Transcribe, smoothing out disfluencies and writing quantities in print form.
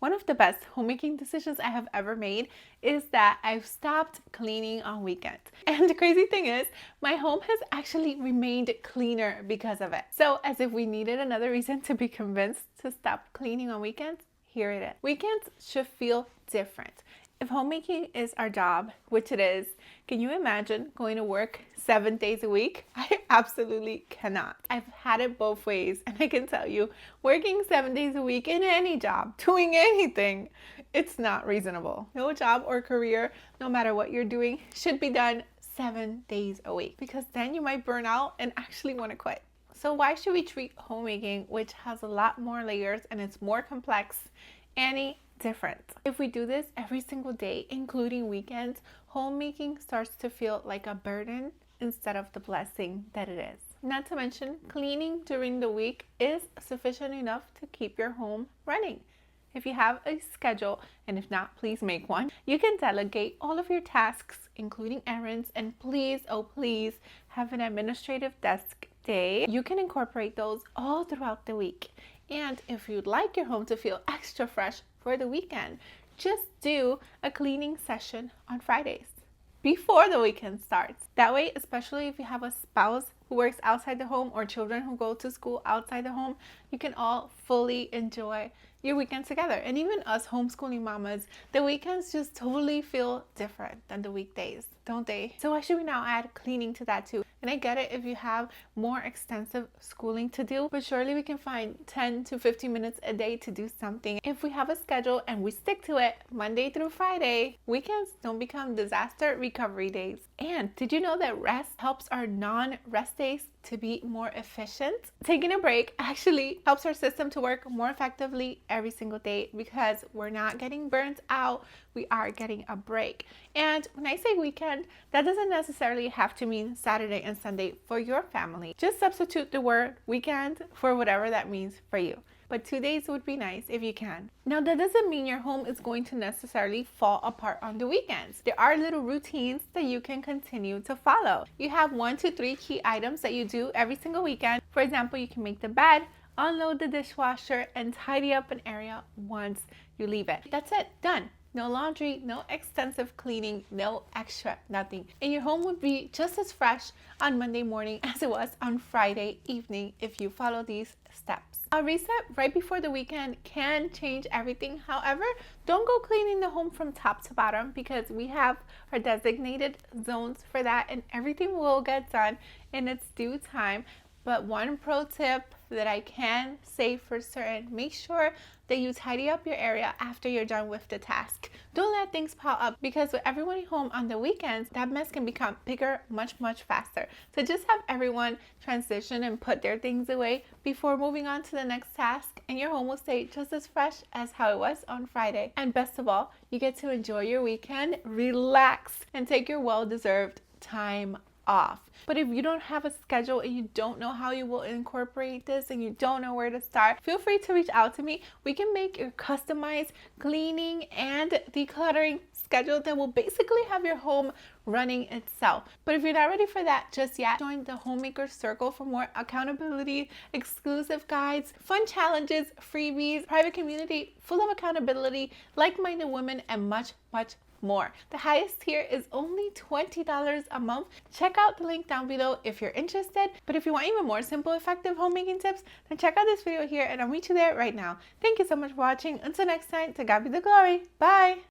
One of the best homemaking decisions I have ever made is that I've stopped cleaning on weekends. And the crazy thing is, my home has actually remained cleaner because of it. So, as if we needed another reason to be convinced to stop cleaning on weekends, here it is. Weekends should feel different. If homemaking is our job, which it is, can you imagine going to work 7 days a week? I absolutely cannot. I've had it both ways, and I can tell you, working 7 days a week in any job, doing anything, it's not reasonable. No job or career, no matter what you're doing, should be done 7 days a week, because then you might burn out and actually want to quit. So why should we treat homemaking, which has a lot more layers and it's more complex, any different? If we do this every single day, including weekends, homemaking starts to feel like a burden instead of the blessing that it is. Not to mention, cleaning during the week is sufficient enough to keep your home running. If you have a schedule, and if not, please make one, you can delegate all of your tasks, including errands, and please, oh please, have an administrative desk day. You can incorporate those all throughout the week. And if you'd like your home to feel extra fresh for the weekend, just do a cleaning session on Fridays before the weekend starts. That way, especially if you have a spouse who works outside the home or children who go to school outside the home, you can all fully enjoy your weekends together. And even us homeschooling mamas, the weekends just totally feel different than the weekdays, don't they? So why should we now add cleaning to that too? And I get it if you have more extensive schooling to do, but surely we can find 10 to 15 minutes a day to do something. If we have a schedule and we stick to it Monday through Friday, weekends don't become disaster recovery days. And did you know that rest helps our non-rest days to be more efficient? Taking a break actually helps our system to work more effectively every single day because we're not getting burnt out, we are getting a break. And when I say weekend, that doesn't necessarily have to mean Saturday and Sunday for your family. Just substitute the word weekend for whatever that means for you. But 2 days would be nice if you can. Now, that doesn't mean your home is going to necessarily fall apart on the weekends. There are little routines that you can continue to follow. You have 1 to 3 key items that you do every single weekend. For example, you can make the bed, unload the dishwasher, and tidy up an area once you leave it. That's it, done. No laundry, no extensive cleaning, no extra nothing. And your home would be just as fresh on Monday morning as it was on Friday evening if you follow these steps. A reset right before the weekend can change everything. However, don't go cleaning the home from top to bottom because we have our designated zones for that and everything will get done in its due time. But one pro tip that I can say for certain, make sure that you tidy up your area after you're done with the task. Don't let things pile up because with everyone home on the weekends, that mess can become bigger much faster. So just have everyone transition and put their things away before moving on to the next task, and your home will stay just as fresh as how it was on Friday. And best of all, you get to enjoy your weekend, relax, and take your well-deserved time off. But if you don't have a schedule and you don't know how you will incorporate this and you don't know where to start, feel free to reach out to me. We can make your customized cleaning and decluttering schedule that will basically have your home running itself. But if you're not ready for that just yet, join the Homemaker Circle for more accountability, exclusive guides, fun challenges, freebies, private community full of accountability, like-minded women, and much more. The highest tier is only $20 a month. Check out the link down below if you're interested. But if you want even more simple, effective homemaking tips, then check out this video here and I'll meet you there right now. Thank you so much for watching. Until next time, to God be the glory. Bye!